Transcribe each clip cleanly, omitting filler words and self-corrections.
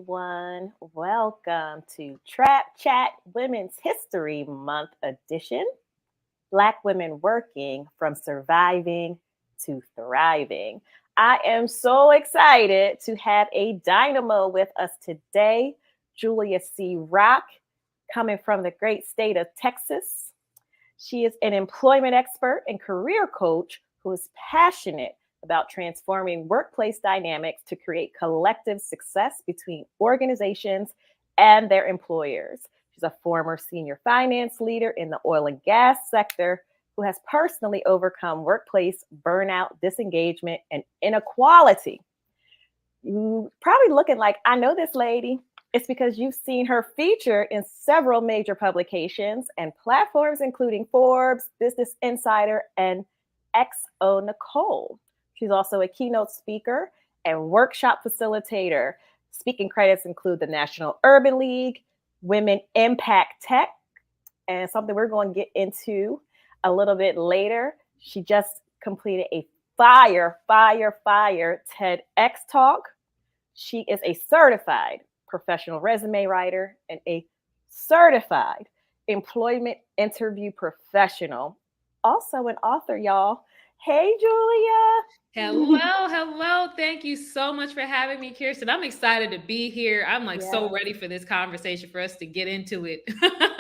everyone. Welcome to Trap Chat Women's History Month edition. Black women working from surviving to thriving. I am so excited to have a dynamo with us today, Julia C. Rock, coming from the great state of Texas. She is an employment expert and career coach who is passionate about transforming workplace dynamics to create collective success between organizations and their employers. She's a former senior finance leader in the oil and gas sector who has personally overcome workplace burnout, disengagement, and inequality. You probably looking like, I know this lady. It's because you've seen her featured in several major publications and platforms, including Forbes, Business Insider, and XO Nicole. She's also a keynote speaker and workshop facilitator. Speaking credits include the National Urban League, Women Impact Tech, and something we're going to get into a little bit later. She just completed a fire TEDx talk. She is a certified professional resume writer and a certified employment interview professional. Also an author, y'all. Hey, Julia. Hello. Thank you so much for having me, Kirsten. I'm excited to be here. I'm so ready for this conversation for us to get into it.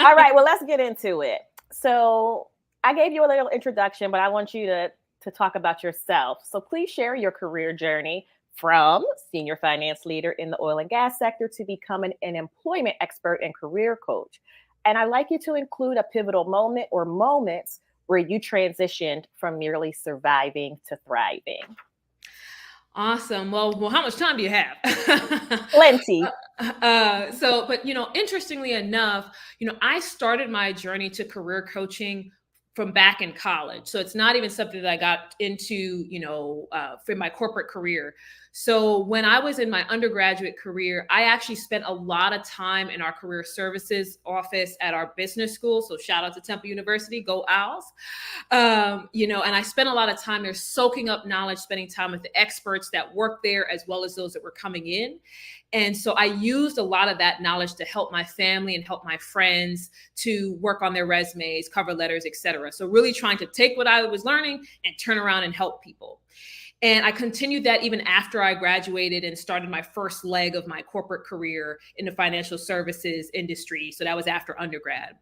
All right, well, let's get into it. So I gave you a little introduction, but I want you to talk about yourself. So please share your career journey from senior finance leader in the oil and gas sector to becoming an employment expert and career coach. And I'd like you to include a pivotal moment or moments where you transitioned from merely surviving to thriving. Awesome. Well, how much time do you have? Plenty. But interestingly enough, I started my journey to career coaching from back in college. So it's not even something that I got into, for my corporate career. So when I was in my undergraduate career, I actually spent a lot of time in our career services office at our business school. So shout out to Temple University, go Owls. And I spent a lot of time there soaking up knowledge, spending time with the experts that work there, as well as those that were coming in. And so I used a lot of that knowledge to help my family and help my friends to work on their resumes, cover letters, et cetera. So really trying to take what I was learning and turn around and help people. And I continued that even after I graduated and started my first leg of my corporate career in the financial services industry. So that was after undergrad.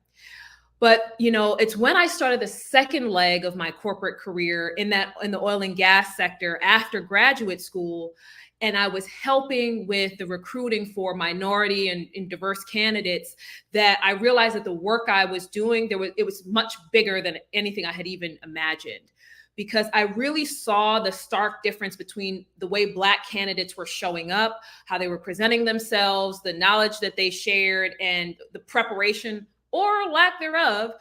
But, it's when I started the second leg of my corporate career in the oil and gas sector after graduate school, and I was helping with the recruiting for minority and diverse candidates, that I realized that the work I was doing, it was much bigger than anything I had even imagined. Because I really saw the stark difference between the way Black candidates were showing up, how they were presenting themselves, the knowledge that they shared, and the preparation or lack thereof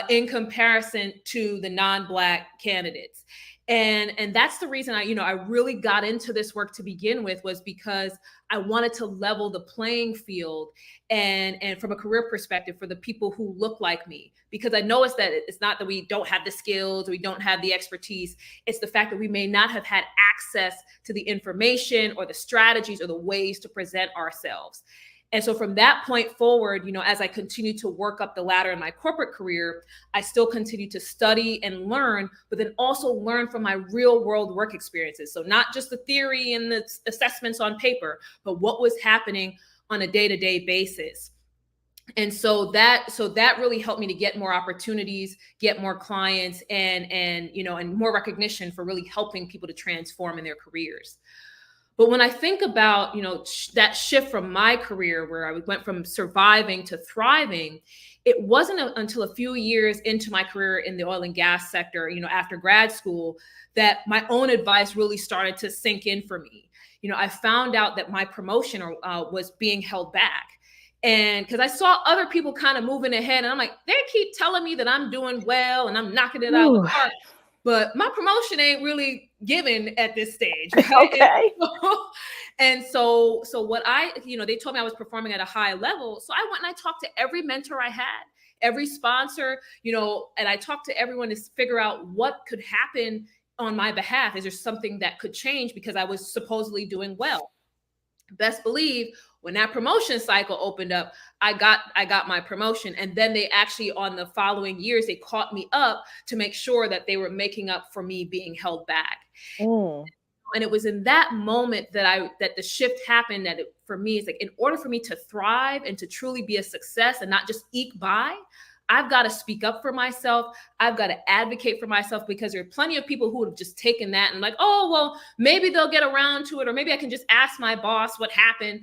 in comparison to the non-Black candidates. And that's the reason I really got into this work to begin with, was because I wanted to level the playing field and from a career perspective for the people who look like me. Because I know it's not that we don't have the skills, we don't have the expertise. It's the fact that we may not have had access to the information or the strategies or the ways to present ourselves. And so from that point forward, as I continued to work up the ladder in my corporate career, I still continued to study and learn, but then also learn from my real world work experiences. So not just the theory and the assessments on paper, but what was happening on a day-to-day basis. And so that really helped me to get more opportunities, get more clients, and more recognition for really helping people to transform in their careers. But when I think about, that shift from my career where I went from surviving to thriving, it wasn't until a few years into my career in the oil and gas sector, after grad school, that my own advice really started to sink in for me. I found out that my promotion was being held back. And because I saw other people kind of moving ahead, and I'm like, they keep telling me that I'm doing well and I'm knocking it out of the park. But my promotion ain't really given at this stage, right? Okay. And so what they told me I was performing at a high level. So I went and I talked to every mentor I had, every sponsor, and I talked to everyone to figure out what could happen on my behalf. Is there something that could change because I was supposedly doing well? Best believe When that promotion cycle opened up, I got my promotion. And then they actually, on the following years, they caught me up to make sure that they were making up for me being held back. Mm. And it was in that moment that the shift happened, that for me, it's like, in order for me to thrive and to truly be a success and not just eke by, I've got to speak up for myself. I've got to advocate for myself, because there are plenty of people who have just taken that and like, oh, well, maybe they'll get around to it, or maybe I can just ask my boss what happened.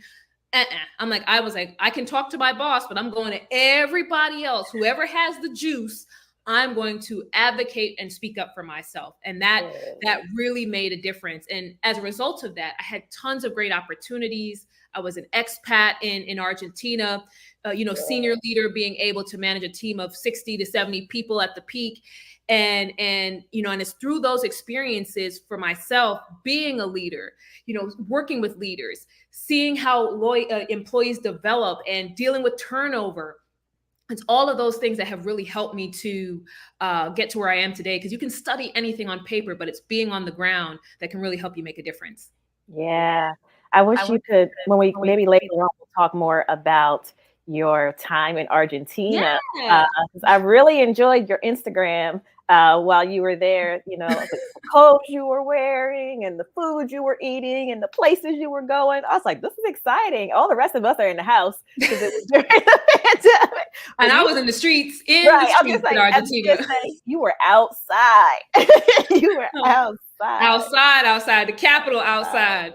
I was like, I can talk to my boss, but I'm going to everybody else, whoever has the juice. I'm going to advocate and speak up for myself. And that really made a difference. And as a result of that, I had tons of great opportunities. I was an expat in Argentina, senior leader, being able to manage a team of 60 to 70 people at the peak. And it's through those experiences for myself, being a leader, working with leaders, seeing how employees develop and dealing with turnover. It's all of those things that have really helped me to get to where I am today. Because you can study anything on paper, but it's being on the ground that can really help you make a difference. Yeah. I wish you could, when we maybe later on, we'll talk more about your time in Argentina. Yeah. 'Cause I really enjoyed your Instagram while you were there, the clothes you were wearing and the food you were eating and the places you were going. I was like, this is exciting. All the rest of us are in the house because it was during the pandemic. And I was in the streets, in Argentina. You were outside. You were outside, the capital outside.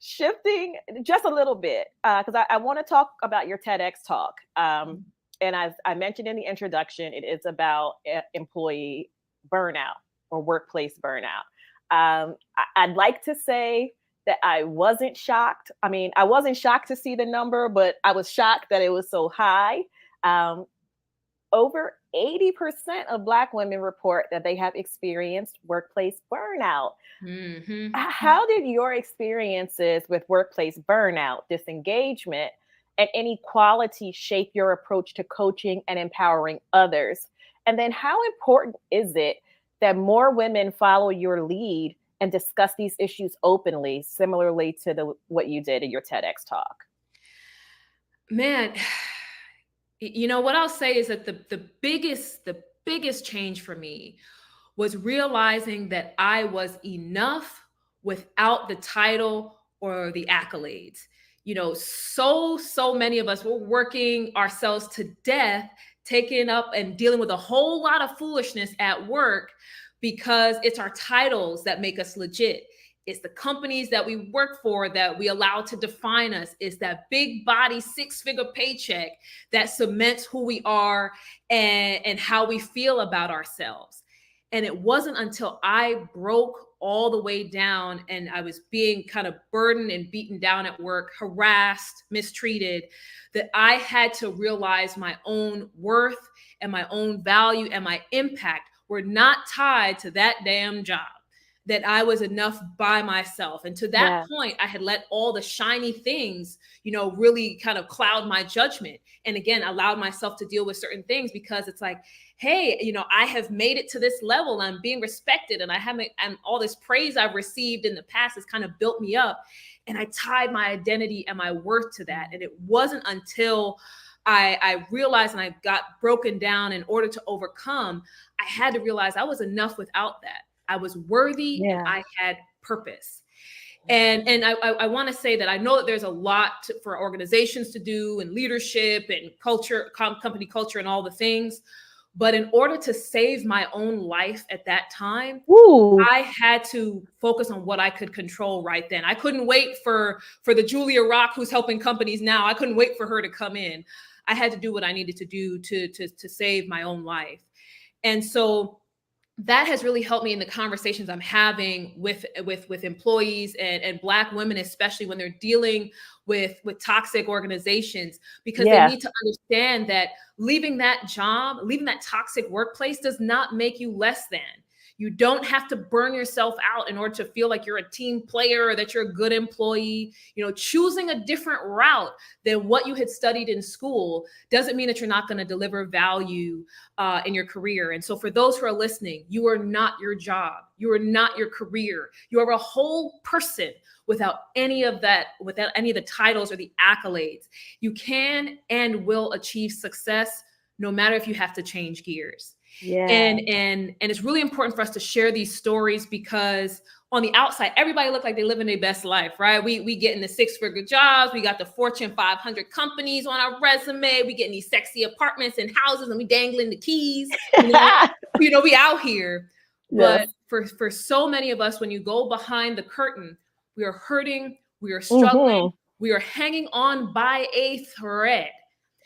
Shifting just a little bit, because I want to talk about your TEDx talk. And as I mentioned in the introduction, it is about employee burnout or workplace burnout. I'd like to say that I wasn't shocked. I mean, I wasn't shocked to see the number, but I was shocked that it was so high. Over 80% of Black women report that they have experienced workplace burnout. Mm-hmm. How did your experiences with workplace burnout, disengagement, and inequality shape your approach to coaching and empowering others? And then how important is it that more women follow your lead and discuss these issues openly, similarly to what you did in your TEDx talk? Man, what I'll say is that the biggest change for me was realizing that I was enough without the title or the accolades. So many of us were working ourselves to death, taking up and dealing with a whole lot of foolishness at work, because it's our titles that make us legit. It's the companies that we work for that we allow to define us. It's that big body 6-figure paycheck that cements who we are and how we feel about ourselves. And it wasn't until I broke all the way down and I was being kind of burdened and beaten down at work, harassed, mistreated, that I had to realize my own worth and my own value and my impact were not tied to that damn job, that I was enough by myself. And to that point, I had let all the shiny things, really kind of cloud my judgment. And again, allowed myself to deal with certain things because it's like, hey, I have made it to this level. I'm being respected and and all this praise I've received in the past has kind of built me up. And I tied my identity and my worth to that. And it wasn't until I realized and I got broken down in order to overcome, I had to realize I was enough without that. I was worthy and I had purpose. And I want to say that I know that there's a lot for organizations to do and leadership and culture, company culture and all the things. But in order to save my own life at that time, I had to focus on what I could control right then. I couldn't wait for the Julia Rock who's helping companies now. I couldn't wait for her to come in. I had to do what I needed to do to save my own life. And so that has really helped me in the conversations I'm having with employees and Black women, especially when they're dealing with toxic organizations, because they need to understand that leaving that job, leaving that toxic workplace does not make you less than. You don't have to burn yourself out in order to feel like you're a team player or that you're a good employee. Choosing a different route than what you had studied in school doesn't mean that you're not going to deliver value in your career. And so for those who are listening, you are not your job. You are not your career. You are a whole person without any of that, without any of the titles or the accolades. You can and will achieve success no matter if you have to change gears. Yeah. And it's really important for us to share these stories because on the outside, everybody look like they live in their best life, right? We get in the 6-figure jobs. We got the Fortune 500 companies on our resume. We get in these sexy apartments and houses and we dangling the keys. We out here. Yes. But for so many of us, when you go behind the curtain, we are hurting, we are struggling, we are hanging on by a thread.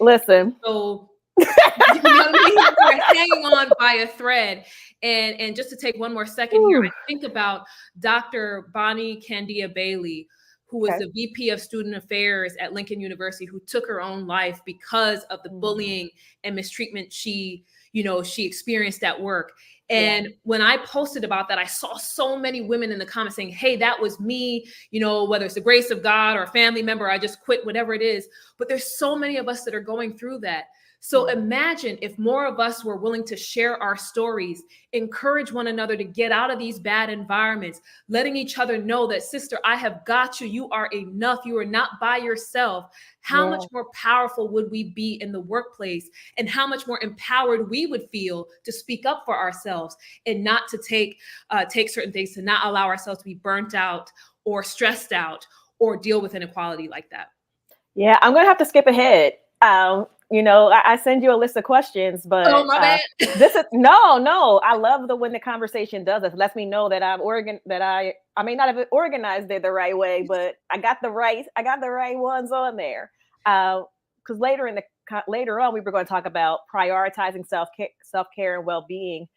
Listen. So you know what I mean? We're hanging on by a thread. And just to take one more second here, I think about Dr. Bonnie Candia Bailey, who was the VP of Student Affairs at Lincoln University, who took her own life because of the bullying and mistreatment she experienced at work. And when I posted about that, I saw so many women in the comments saying, hey, that was me, whether it's the grace of God or a family member, I just quit, whatever it is. But there's so many of us that are going through that. So imagine if more of us were willing to share our stories, encourage one another to get out of these bad environments, letting each other know that, sister, I have got you. You are enough. You are not by yourself. How much more powerful would we be in the workplace, and how much more empowered we would feel to speak up for ourselves and not to take certain things, to not allow ourselves to be burnt out or stressed out or deal with inequality like that. Yeah, I'm going to have to skip ahead. I send you a list of questions, but my bad. This is no. I love when the conversation does this. It lets me know that I may not have organized it the right way, but I got the right ones on there. Because later on, we were going to talk about prioritizing self-care and well-being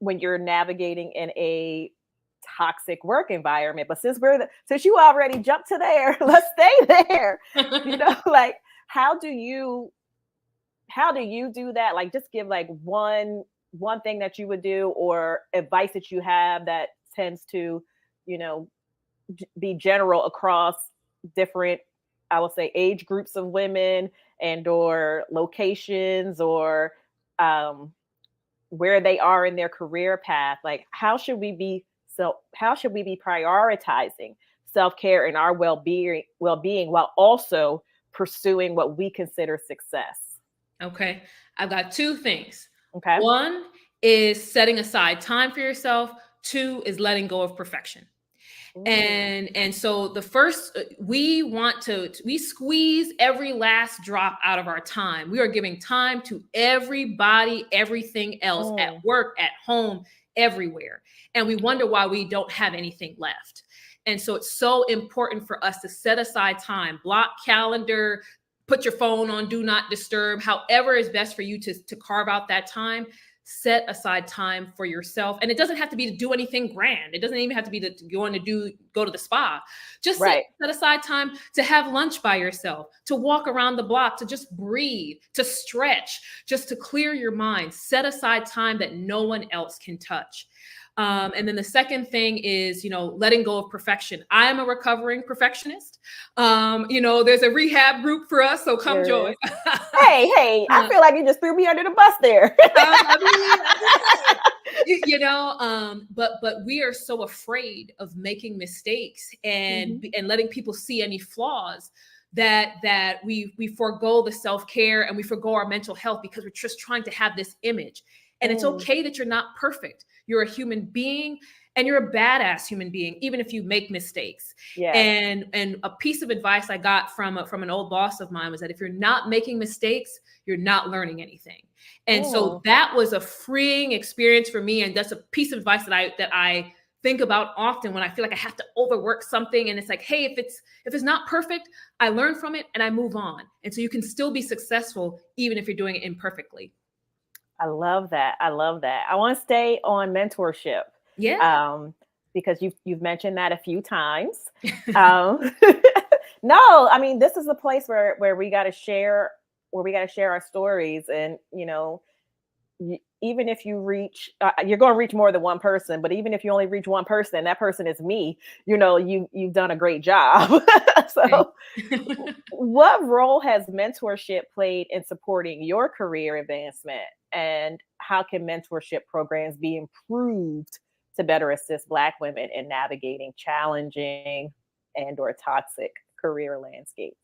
when you're navigating in a toxic work environment. But since you already jumped to there, let's stay there. Like, how do you do that? Like, just give like one thing that you would do or advice that you have that tends to, be general across different, I would say, age groups of women and or locations or where they are in their career path. Like, how should we be prioritizing self-care and our well-being while also pursuing what we consider success? Okay. I've got two things. Okay. One is setting aside time for yourself. Two is letting go of perfection. And so the first, we squeeze every last drop out of our time. We are giving time to everybody, everything else at work, at home, everywhere. And we wonder why we don't have anything left. And so it's so important for us to set aside time, block calendar, put your phone on do not disturb, however is best for you to carve out that time. Set aside time for yourself. And it doesn't have to be to do anything grand. It doesn't even have to be to go to the spa. Just set aside time to have lunch by yourself, to walk around the block, to just breathe, to stretch, just to clear your mind. Set aside time that no one else can touch. And then the second thing is, letting go of perfection. I am a recovering perfectionist. There's a rehab group for us, so come join. Hey, I feel like you just threw me under the bus there. But we are so afraid of making mistakes and letting people see any flaws that we forego the self-care and we forego our mental health because we're just trying to have this image. And it's okay that you're not perfect. You're a human being and you're a badass human being, even if you make mistakes. Yeah. And a piece of advice I got from an old boss of mine was that if you're not making mistakes, you're not learning anything. And so that was a freeing experience for me. And that's a piece of advice that I think about often when I feel like I have to overwork something. And it's like, hey, if it's not perfect, I learn from it and I move on. And so you can still be successful even if you're doing it imperfectly. I love that. I want to stay on mentorship. Yeah. Because you've mentioned that a few times. No, I mean, this is a place where we got to share our stories. And, even if you reach, you're going to reach more than one person, but even if you only reach one person, and that person is me, you've done a great job. Right. So what role has mentorship played in supporting your career advancement? And how can mentorship programs be improved to better assist Black women in navigating challenging and or toxic career landscapes?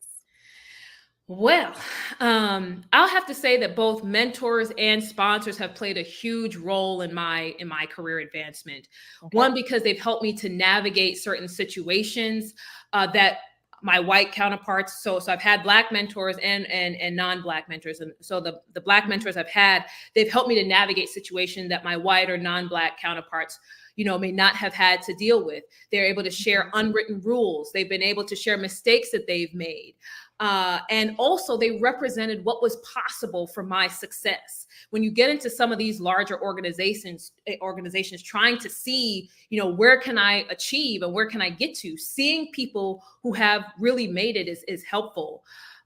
Well, I'll have to say that both mentors and sponsors have played a huge role in my career advancement. Okay. One, because they've helped me to navigate certain situations that my white counterparts. So I've had Black mentors and non-Black mentors, and so the Black Mhm. mentors I've had, they've helped me to navigate situations that my white or non-Black counterparts may not have had to deal with. They're able to share Mhm. unwritten rules. They've been able to share mistakes that they've made. And also, they represented what was possible for my success. When you get into some of these larger organizations trying to see, where can I achieve and where can I get to, seeing people who have really made it is helpful.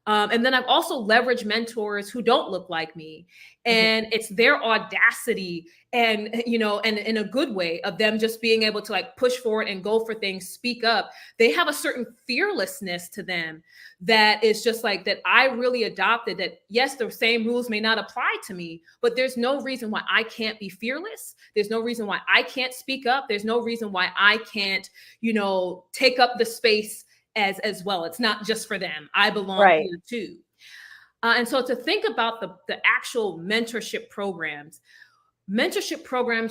And then I've also leveraged mentors who don't look like me, Mhm. and it's their audacity and and in a good way of them just being able to like push forward and go for things, speak up. They have a certain fearlessness to them that is just like that I really adopted. That yes, the same rules may not apply to me, but there's no reason why I can't be fearless. There's no reason why I can't speak up. There's no reason why I can't take up the space as well. It's not just for them. I belong Right. here too. And so to think about the actual mentorship programs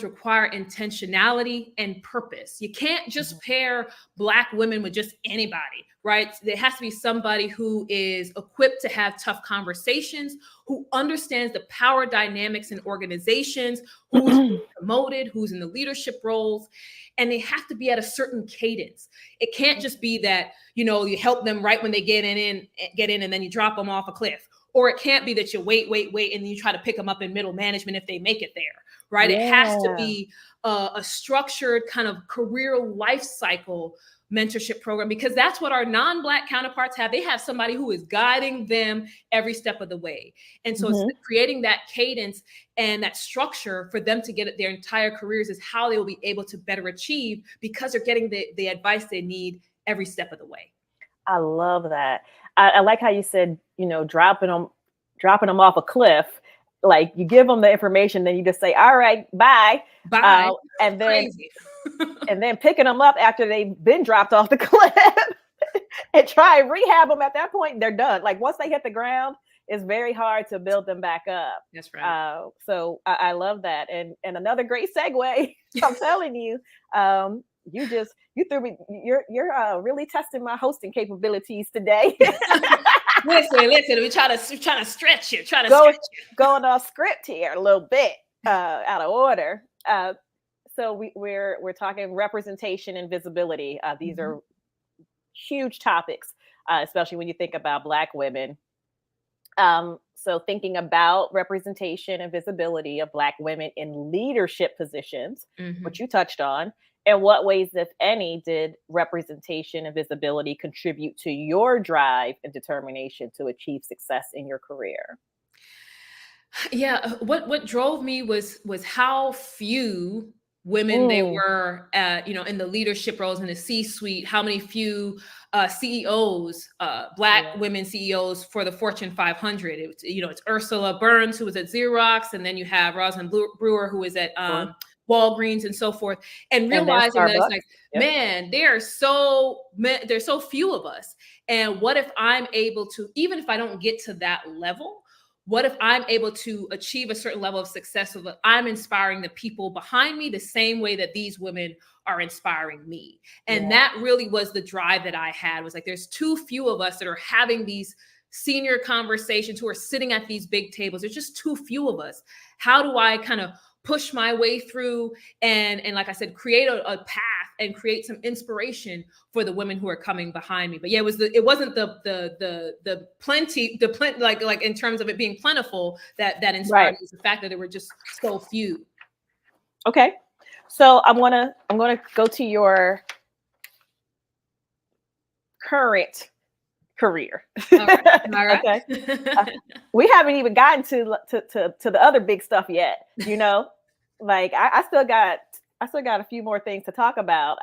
require intentionality and purpose. You can't Mhm. just pair Black women with just anybody, right? There has to be somebody who is equipped to have tough conversations, who understands the power dynamics in organizations, who's being promoted, who's in the leadership roles, and they have to be at a certain cadence. It can't just be that, you help them right when they get in and then you drop them off a cliff. Or it can't be that you wait, and then you try to pick them up in middle management if they make it there, right? It has to Yeah. be a structured kind of career life cycle mentorship program, because that's what our non-Black counterparts have. They have somebody who is guiding them every step of the way. And so it's Mhm. creating that cadence and that structure for them to get at their entire careers is how they will be able to better achieve, because they're getting the advice they need every step of the way. I love that. I like how you said, dropping them off a cliff. Like you give them the information, then you just say, "All right, bye," Bye. and then Crazy. picking them up after they've been dropped off the cliff and try and rehab them. At that point, they're done. Like once they hit the ground, it's very hard to build them back up. That's right. So I love that, and another great segue. I'm telling you, you threw me. You're really testing my hosting capabilities today. Listen. We trying to stretch you. Trying to Going stretch you. going off script here a little bit, out of order. So we're talking representation and visibility. These Mhm. are huge topics, especially when you think about Black women. So thinking about representation and visibility of Black women in leadership positions, which Mhm. you touched on, in what ways, if any, did representation and visibility contribute to your drive and determination to achieve success in your career? Yeah, what drove me was how few women they Mm, were, in the leadership roles in the C-suite. How many few CEOs, Black yeah. women CEOs for the Fortune 500. It's Ursula Burns, who was at Xerox, and then you have Rosalind Brewer, who is at Sure. Walgreens and so forth. And And then realizing that it's Starbucks. like, Yep. man, there's so few of us. And what if I'm able to, even if I don't get to that level, what if I'm able to achieve a certain level of success so that I'm inspiring the people behind me the same way that these women are inspiring me? And Yeah. that really was the drive that I had, was like, there's too few of us that are having these senior conversations, who are sitting at these big tables. There's just too few of us. How do I kind of push my way through and like I said, create a path and create some inspiration for the women who are coming behind me? But yeah, it wasn't the plenty, like in terms of it being plentiful, that inspired Right. me. It's the fact that there were just so few. Okay. So I'm gonna go to your current career. All right. All right. Okay. Uh, we haven't even gotten to the other big stuff yet, you know? Like I still got a few more things to talk about.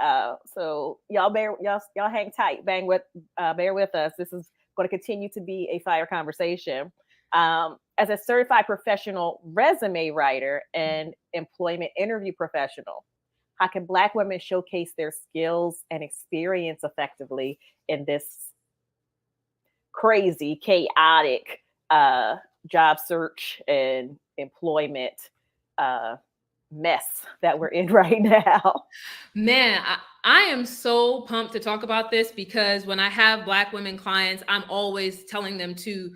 So y'all hang tight, bear with us. This is going to continue to be a fire conversation. As a certified professional resume writer and employment interview professional, how can Black women showcase their skills and experience effectively in this crazy, chaotic job search and employment uh, mess that we're in right now? Man, I am so pumped to talk about this because when I have Black women clients, I'm always telling them to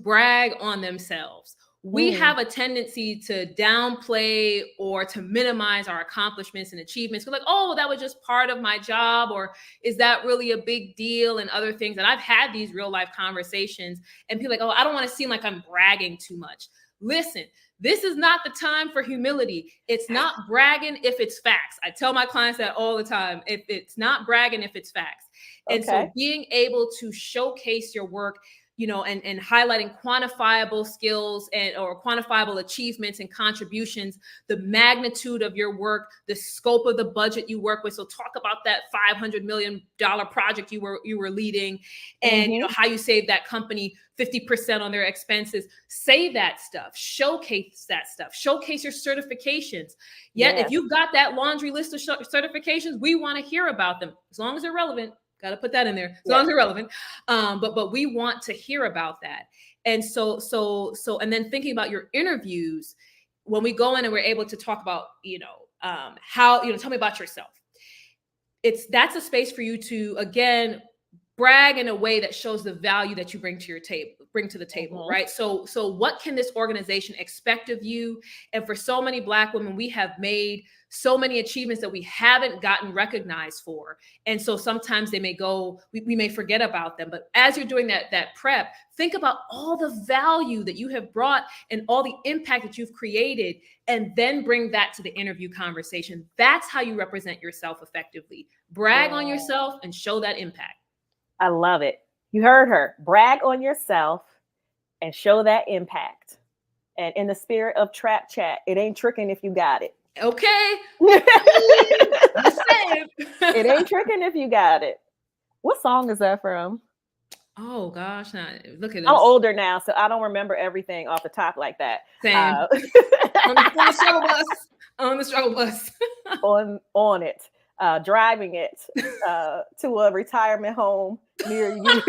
brag on themselves. We Mm, have a tendency to downplay or to minimize our accomplishments and achievements. We're like, oh, that was just part of my job, or is that really a big deal? And other things. And I've had these real life conversations, and people are like, oh, I don't want to seem like I'm bragging too much. Listen, this is not the time for humility. It's not bragging if it's facts. I tell my clients that all the time. If it's not bragging if it's facts. And okay. so being able to showcase your work, and highlighting quantifiable skills and or quantifiable achievements and contributions, the magnitude of your work, the scope of the budget you work with. So talk about that $500 million project you were leading, and Mm-hmm. how you saved that company 50% on their expenses. Say that stuff, showcase that stuff, showcase your certifications. Yet if Yes. you've got that laundry list of certifications, we want to hear about them as long as they're relevant. Got to put that in there as long Yes. as they're relevant. But we want to hear about that. And and then thinking about your interviews, when we go in and we're able to talk about, how, tell me about yourself. That's a space for you to, again, brag in a way that shows the value that you bring to the table, Mm-hmm. right? So what can this organization expect of you? And for so many Black women, we have made so many achievements that we haven't gotten recognized for. And so sometimes they may go, we may forget about them. But as you're doing that prep, think about all the value that you have brought and all the impact that you've created, and then bring that to the interview conversation. That's how you represent yourself effectively. Brag on Yeah. yourself and show that impact. I love it. You heard her. Brag on yourself and show that impact. And in the spirit of trap chat, it ain't tricking if you got it. Okay. Just saying. It ain't tricking if you got it. What song is that from? Oh gosh, now look at I'm this. older now, so I don't remember everything off the top like that. Same. On the struggle bus. On the struggle bus. on it, driving it to a retirement home near you.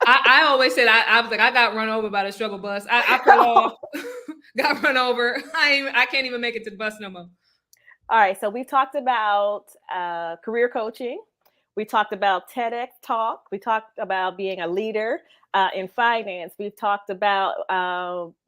I always said I was like, I got run over by the struggle bus. I fell off, got run over. I can't even make it to the bus no more. All right, so we talked about career coaching. We talked about TEDx talk. We talked about being a leader in finance. We've talked about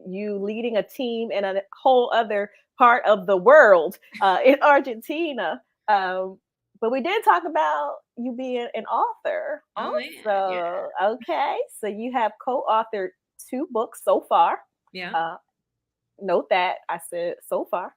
you leading a team in a whole other part of the world in Argentina. But we did talk about you being an author Oh yeah. also. Okay, so you have co-authored 2 books so far. Yeah. Note that I said so far.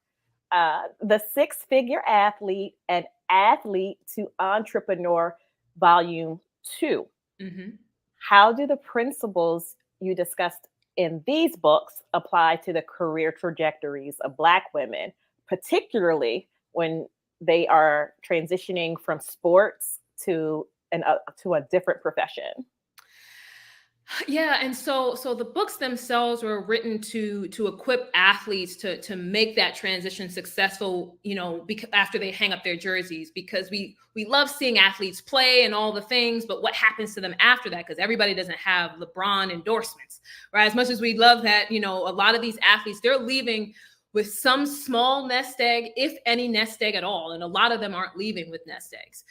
The Six-Figure Athlete and Athlete to Entrepreneur, Volume 2. Mm-hmm. How do the principles you discussed in these books apply to the career trajectories of Black women, particularly when they are transitioning from sports to a different profession? Yeah, and so the books themselves were written to equip athletes to make that transition successful, because after they hang up their jerseys, because we love seeing athletes play and all the things, but what happens to them after that? Because everybody doesn't have LeBron endorsements, right? As much as we love that, a lot of these athletes, they're leaving with some small nest egg, if any nest egg at all, and a lot of them aren't leaving with nest eggs.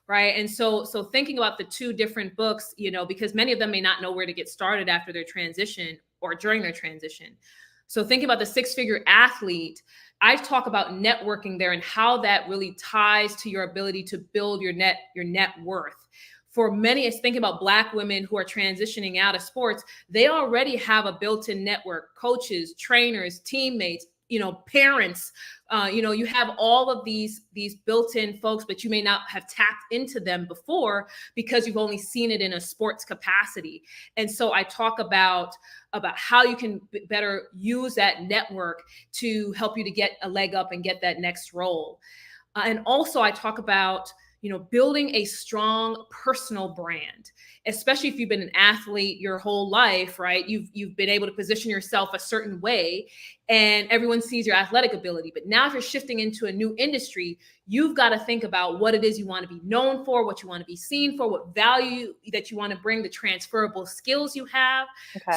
Right. And so thinking about the 2 different books, because many of them may not know where to get started after their transition or during their transition. So thinking about the Six-Figure Athlete, I talk about networking there and how that really ties to your ability to build your net worth. For many, it's thinking about Black women who are transitioning out of sports. They already have a built-in network, coaches, trainers, teammates, parents, you have all of these built-in folks, but you may not have tapped into them before because you've only seen it in a sports capacity. And so I talk about how you can better use that network to help you to get a leg up and get that next role. And also I talk about building a strong personal brand, especially if you've been an athlete your whole life, right? You've been able to position yourself a certain way and everyone sees your athletic ability. But now if you're shifting into a new industry, you've got to think about what it is you want to be known for, what you want to be seen for, what value that you want to bring, the transferable skills you have,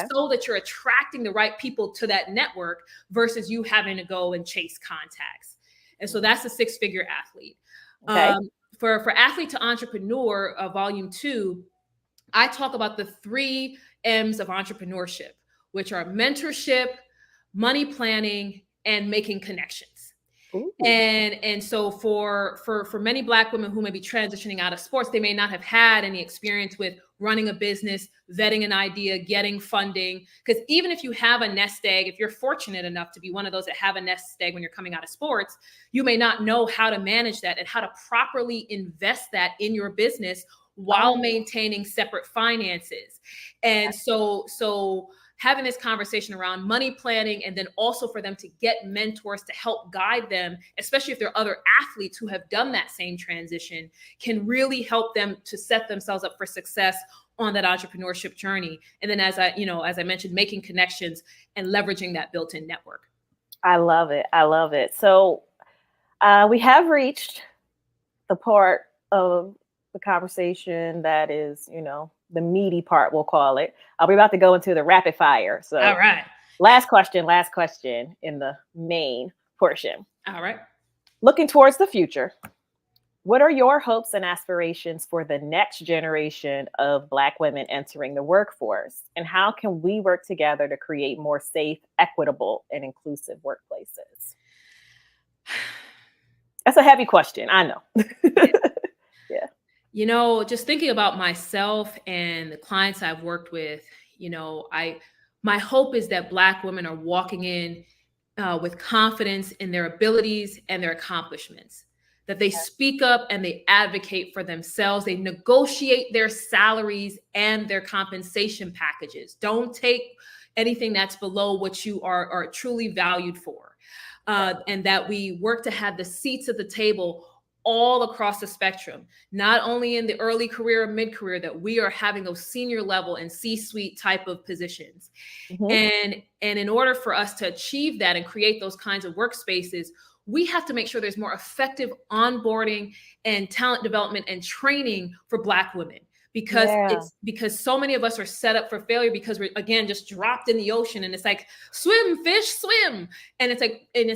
so that you're attracting the right people to that network versus you having to go and chase contacts. And so that's the six-figure athlete. Okay. For Athlete to Entrepreneur, Volume 2, I talk about the 3 M's of entrepreneurship, which are mentorship, money planning, and making connections. Ooh. And so for many Black women who may be transitioning out of sports, they may not have had any experience with running a business, vetting an idea, getting funding. Because even if you have a nest egg, if you're fortunate enough to be one of those that have a nest egg when you're coming out of sports, you may not know how to manage that and how to properly invest that in your business while maintaining separate finances. And so having this conversation around money planning, and then also for them to get mentors to help guide them, especially if there are other athletes who have done that same transition, can really help them to set themselves up for success on that entrepreneurship journey. And then as I mentioned, making connections and leveraging that built-in network. I love it. I love it. So we have reached the part of the conversation that is, the meaty part, we'll call it. We're about to go into the rapid fire. So all right. Last question in the main portion. All right. Looking towards the future, what are your hopes and aspirations for the next generation of Black women entering the workforce? And how can we work together to create more safe, equitable, and inclusive workplaces? That's a heavy question, I know. Yeah. Just thinking about myself and the clients I've worked with, my hope is that Black women are walking in with confidence in their abilities and their accomplishments, that they speak up and they advocate for themselves. They negotiate their salaries and their compensation packages. Don't take anything that's below what you are truly valued for. And that we work to have the seats at the table all across the spectrum, not only in the early career or mid-career, that we are having those senior level and C-suite type of positions. Mm-hmm. And in order for us to achieve that and create those kinds of workspaces, we have to make sure there's more effective onboarding and talent development and training for Black women. Because so many of us are set up for failure because we're, again, just dropped in the ocean, and it's like, swim, fish, swim. And it's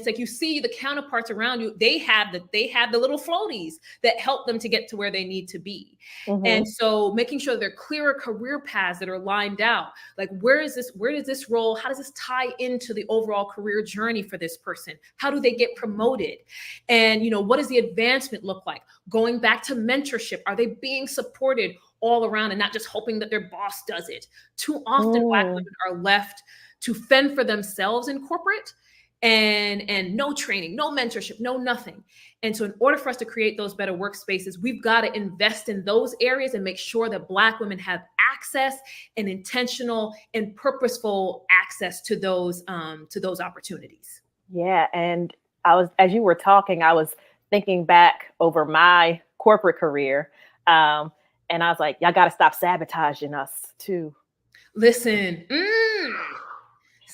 like you see the counterparts around you, they have the little floaties that help them to get to where they need to be. Mm-hmm. And so making sure there are clearer career paths that are lined out. Like, where does this role, how does this tie into the overall career journey for this person? How do they get promoted? And, what does the advancement look like? Going back to mentorship, are they being supported all around and not just hoping that their boss does it? Too often Black women are left to fend for themselves in corporate, and no training, no mentorship, no nothing. And so in order for us to create those better workspaces, we've got to invest in those areas and make sure that Black women have access and intentional and purposeful access to those opportunities. Yeah. And as you were talking, I was thinking back over my corporate career. And I was like, y'all got to stop sabotaging us too. Listen.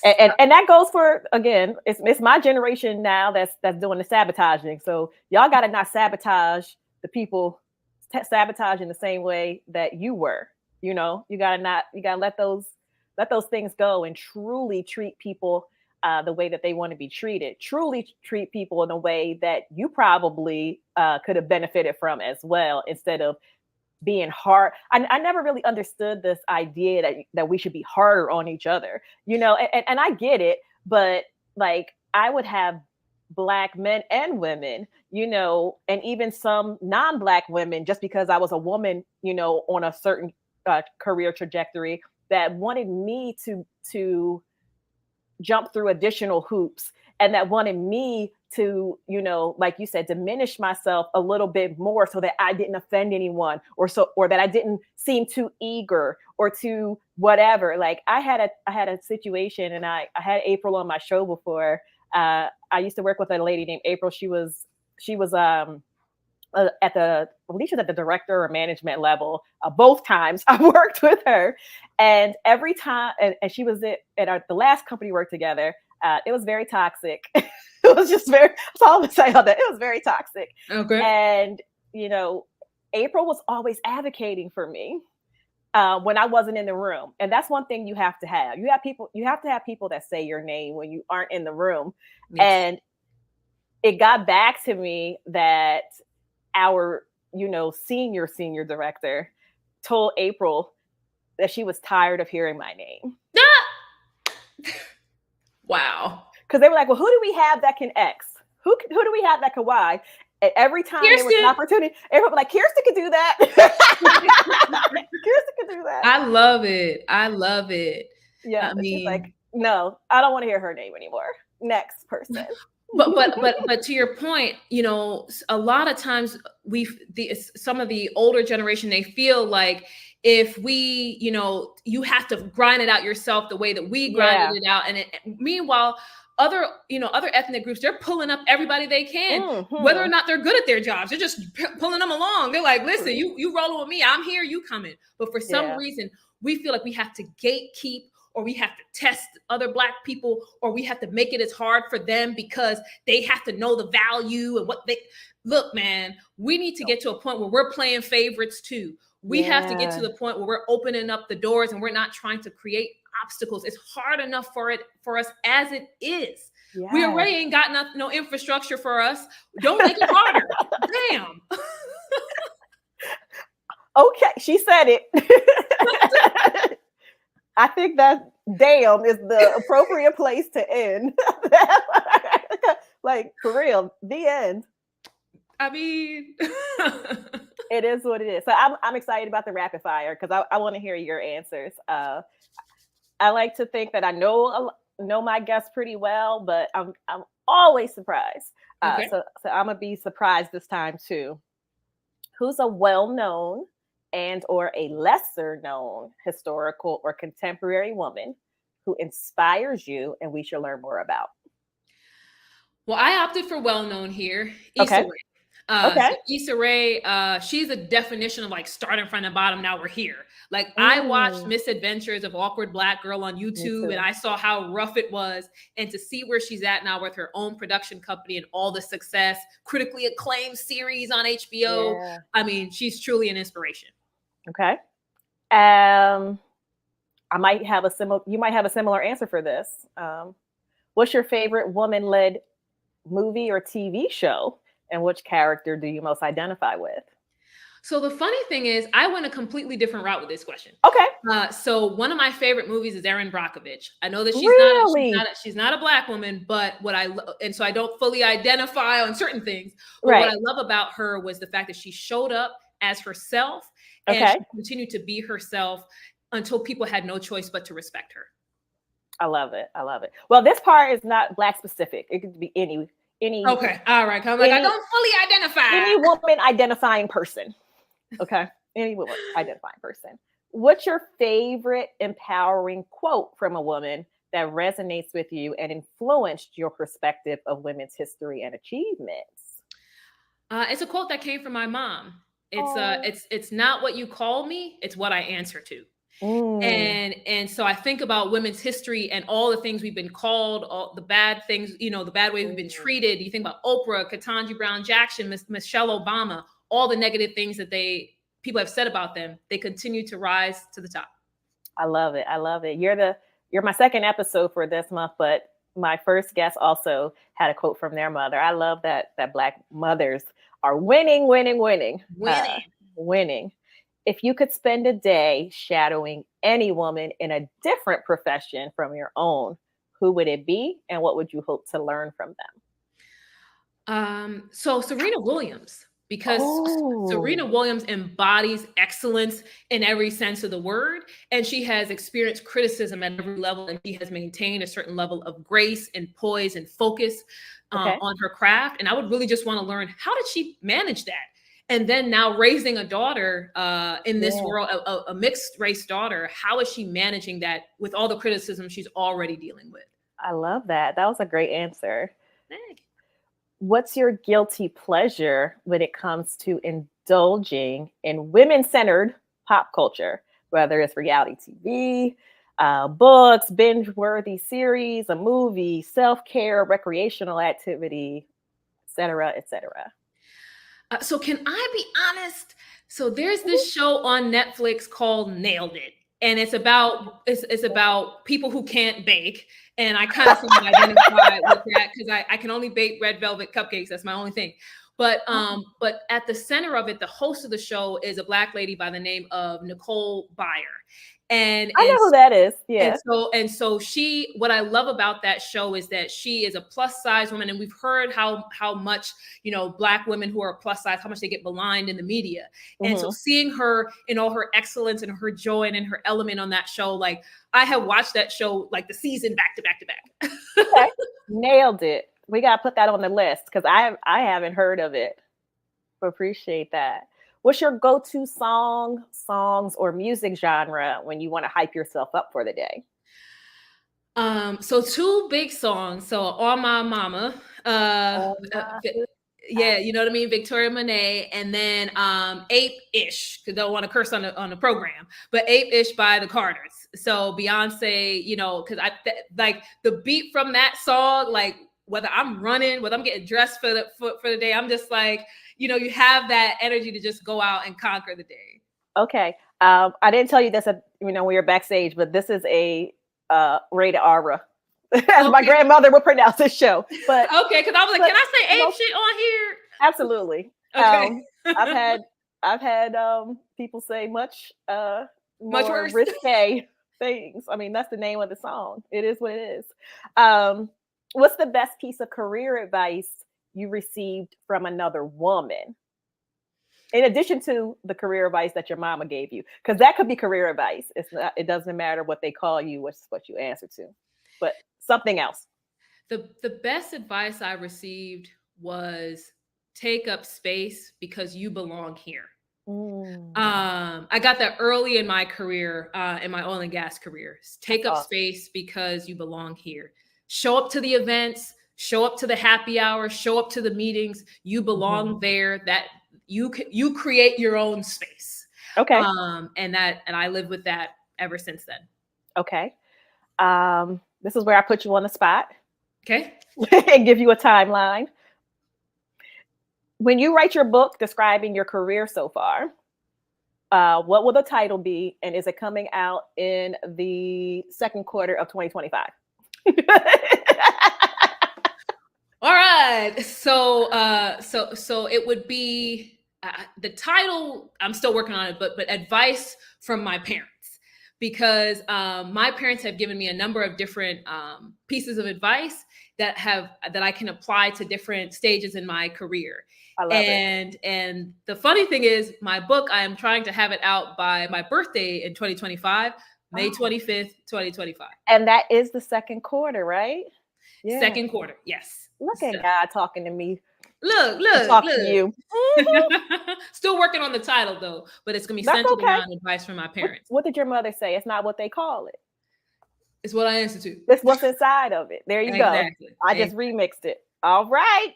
And that goes for, again, it's my generation now that's doing the sabotaging. So y'all got to not sabotage the people, sabotage in the same way that you were. You got to let those things go and truly treat people the way that they want to be treated. Truly treat people in a way that you probably could have benefited from as well, instead of being hard. I never really understood this idea that we should be harder on each other, and I get it, but like, I would have Black men and women, and even some non-Black women, just because I was a woman, on a certain career trajectory, that wanted me to jump through additional hoops and that wanted me to, like you said, diminish myself a little bit more so that I didn't offend anyone, or that I didn't seem too eager or too whatever. Like I had a situation, and I had April on my show before. I used to work with a lady named April. She was at the, I believe she was at the director or management level. Both times I worked with her, and every time, and she was at the last company we worked together. It was very toxic. It was just very. That's all I'm gonna say about that. It was very toxic. Okay. And April was always advocating for me when I wasn't in the room, and that's one thing you have to have. You have to have people that say your name when you aren't in the room. Yes. And it got back to me that our senior director told April that she was tired of hearing my name. Wow. Because they were like, well, who do we have that can X? Who do we have that can Y? And every time Kirsten. there was an opportunity, everyone was like, Kirsten could do that. Kirsten could do that. I love it. Yeah. I mean, she's like, no, I don't want to hear her name anymore. Next person. But to your point, a lot of times some of the older generation, they feel like if we, you have to grind it out yourself the way that we grinded it out. And meanwhile, other ethnic groups, they're pulling up everybody they can, whether or not they're good at their jobs. They're just pulling them along. They're like, listen, you rolling with me. I'm here, you coming. But for some reason, we feel like we have to gatekeep, or we have to test other Black people, or we have to make it as hard for them because they have to know the value and what they look, man, we need to get to a point where we're playing favorites too. We have to get to the point where we're opening up the doors and we're not trying to create obstacles. It's hard enough for us as it is. Yeah. We already ain't got no infrastructure for us. Don't make it harder. Damn. Okay, she said it. I think that damn is the appropriate place to end. Like, for real, the end. I mean, it is what it is. So I'm excited about the rapid fire because I want to hear your answers. I like to think that I know my guests pretty well, but I'm always surprised. Okay. So I'm gonna be surprised this time too. Who's a well-known and or a lesser known historical or contemporary woman who inspires you and we should learn more about? Well, I opted for well-known here. Issa Okay. Rae. So Issa Rae, she's a definition of like starting from the bottom. Now we're here. Like I watched Misadventures of Awkward Black Girl on YouTube, and I saw how rough it was. And to see where she's at now with her own production company and all the success, critically acclaimed series on HBO. Yeah. I mean, she's truly an inspiration. Okay. You might have a similar answer for this. What's your favorite woman-led movie or TV show? And which character do you most identify with? So the funny thing is, I went a completely different route with this question. Okay. So one of my favorite movies is Erin Brockovich. I know that she's not a Black woman, but and so I don't fully identify on certain things. But what I love about her was the fact that she showed up as herself and she continued to be herself until people had no choice but to respect her. I love it. Well, this part is not Black specific. It could be any. Okay. All right. I'm like, I don't fully identify. Any woman identifying person. Okay. Any woman identifying person. What's your favorite empowering quote from a woman that resonates with you and influenced your perspective of women's history and achievements? It's a quote that came from my mom. It's not what you call me, it's what I answer to. And so I think about women's history and all the things we've been called, all the bad things, the bad way we've been treated. You think about Oprah, Ketanji Brown Jackson, Michelle Obama, all the negative things that people have said about them. They continue to rise to the top. I love it. You're my second episode for this month, but my first guest also had a quote from their mother. I love that Black mothers are winning. If you could spend a day shadowing any woman in a different profession from your own, who would it be and what would you hope to learn from them? So Serena Williams, because Serena Oh, Williams embodies excellence in every sense of the word. And she has experienced criticism at every level, and she has maintained a certain level of grace and poise and focus okay. on her craft. And I would really just want to learn, how did she manage that? And then now raising a daughter in this Yeah, world, a mixed race daughter, how is she managing that with all the criticism she's already dealing with? I love that. That was a great answer. Thank you. What's your guilty pleasure when it comes to indulging in women centered pop culture, whether it's reality TV, books, binge worthy series, a movie, self care, recreational activity, etc., etc.? So can I be honest? So there's this show on Netflix called Nailed It. And it's about people who can't bake. And I kind of somewhat identify with that because I can only bake red velvet cupcakes. That's my only thing. But at the center of it, the host of the show is a Black lady by the name of Nicole Byer. And I and know who that is. Yeah. and so she, what I love about that show is that she is a plus size woman, and we've heard how much, Black women who are plus size, how much they get maligned in the media. And so Hmm. seeing her in all her excellence and her joy and in her element on that show, like I have watched that show like the season back to back to back. Okay. Nailed it. We got to put that on the list because I haven't heard of it. Appreciate that. What's your go-to songs, or music genre when you want to hype yourself up for the day? So two big songs. So On My Mama, Oh my. yeah, you know what I mean, Victoria Monet, and then Ape-ish, because I don't want to curse on the program, but Ape-ish by the Carters. So Beyonce, because like the beat from that song, like whether I'm running, whether I'm getting dressed for the day, I'm just like, you have that energy to just go out and conquer the day. Okay. I didn't tell you this, when we were backstage, but this is a rated R, as my Okay, grandmother would pronounce this show. But okay, because I was like, but can I say no, Ape shit on here? absolutely. Okay. I've had people say much Much more worse. risque things. I mean, that's the name of the song. It is what it is. Um, what's the best piece of career advice you received from another woman? In addition to the career advice that your mama gave you, because that could be career advice. It's not. It doesn't matter what they call you. What's what you answer to, but something else. The best advice I received was take up space because you belong here. Mm, I got that early in my career, in my oil and gas career. that's Take up awesome. space because you belong here. Show up to the events, show up to the happy hour, show up to the meetings. You belong Mhm. there. That you create your own space. Okay. And I live with that ever since then. Okay. This is where I put you on the spot Okay. and give you a timeline. When you write your book describing your career so far, what will the title be, and is it coming out in the second quarter of 2025? All right. So it would be the title. I'm still working on it, but advice from my parents, because my parents have given me a number of different pieces of advice that I can apply to different stages in my career. I love it. And the funny thing is, my book, I am trying to have it out by my birthday in 2025, May Oh, 25th, 2025. and that is the second quarter, right? Yeah. Second quarter, yes. Look So, at God talking to me look, to look, talk to look. you. Mhm. Still working on the title though, but it's gonna be That's centered okay. around advice from my What, parents. what did your mother say? It's not what they call it. It's what I institute. It's what's inside of it. There you go. Exactly. I just remixed it. All right.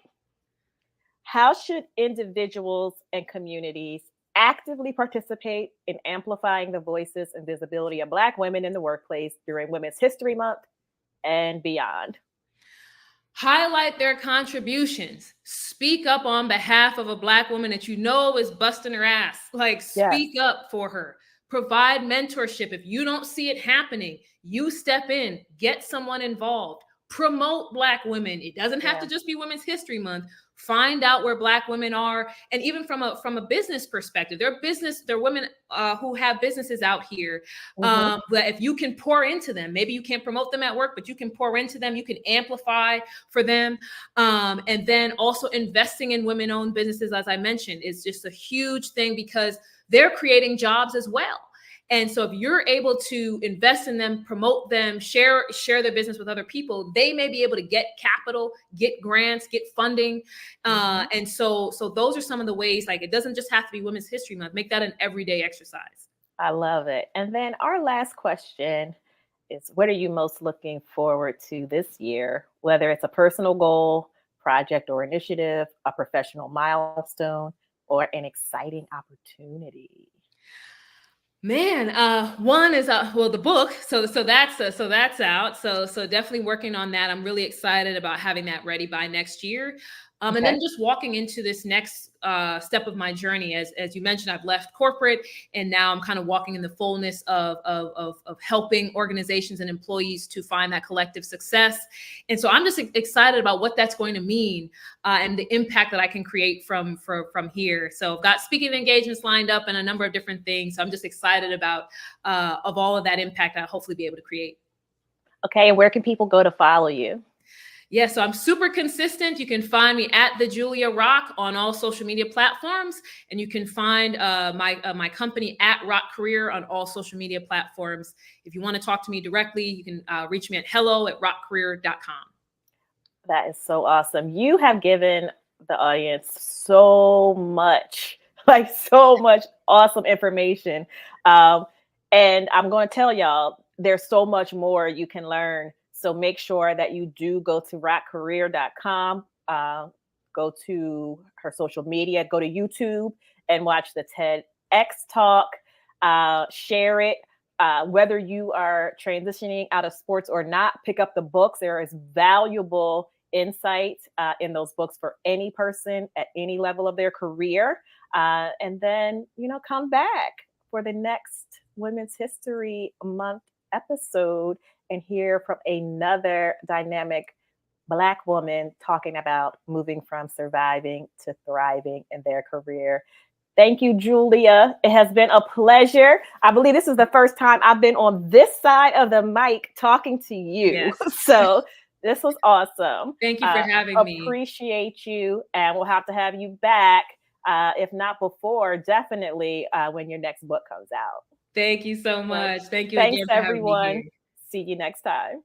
How should individuals and communities actively participate in amplifying the voices and visibility of Black women in the workplace during Women's History Month and beyond? Highlight their contributions. Speak up on behalf of a Black woman that you know is busting her ass. Like, Yes. speak up for her. Provide mentorship. If you don't see it happening, you step in, get someone involved. Promote Black women. It doesn't have Yeah. to just be Women's History Month. find out where Black women are. And even from a business perspective, there are women who have businesses out here. But if you can pour into them, maybe you can't promote them at work, but you can pour into them, you can amplify for them. And then also investing in women-owned businesses, as I mentioned, is just a huge thing because they're creating jobs as well. And so if you're able to invest in them, promote them, share their business with other people, they may be able to get capital, get grants, get funding. And so those are some of the ways, like, it doesn't just have to be Women's History Month. Make that an everyday exercise. I love it. And then our last question is, what are you most looking forward to this year? Whether it's a personal goal, project or initiative, a professional milestone, or an exciting opportunity. Man, one is the book. So that's out. So definitely working on that. I'm really excited about having that ready by next year. And then just walking into this next step of my journey, as you mentioned, I've left corporate, and now I'm kind of walking in the fullness of helping organizations and employees to find that collective success. And so I'm just excited about what that's going to mean and the impact that I can create from here. So I've got speaking engagements lined up and a number of different things. So I'm just excited about of all of that impact I'll hopefully be able to create. Okay, and where can people go to follow you? Yeah, so I'm super consistent. You can find me at the Julia Rock on all social media platforms, and you can find my company at Rock Career on all social media platforms. If you want to talk to me directly, you can reach me at hello@rockcareer.com. That is so awesome. You have given the audience so much, like so much awesome information. And I'm going to tell y'all, there's so much more you can learn. So make sure that you do go to rockcareer.com, go to her social media, go to YouTube and watch the TEDx talk, share it. Whether you are transitioning out of sports or not, pick up the books. There is valuable insight in those books for any person at any level of their career. And then, come back for the next Women's History Month episode and hear from another dynamic Black woman talking about moving from surviving to thriving in their career. Thank you, Julia. It has been a pleasure. I believe this is the first time I've been on this side of the mic talking to you. Yes. So this was awesome. Thank you for having me. Appreciate you. And we'll have to have you back, if not before, definitely when your next book comes out. Thank you so much. Thank you Thanks, again for having me everyone. here. See you next time.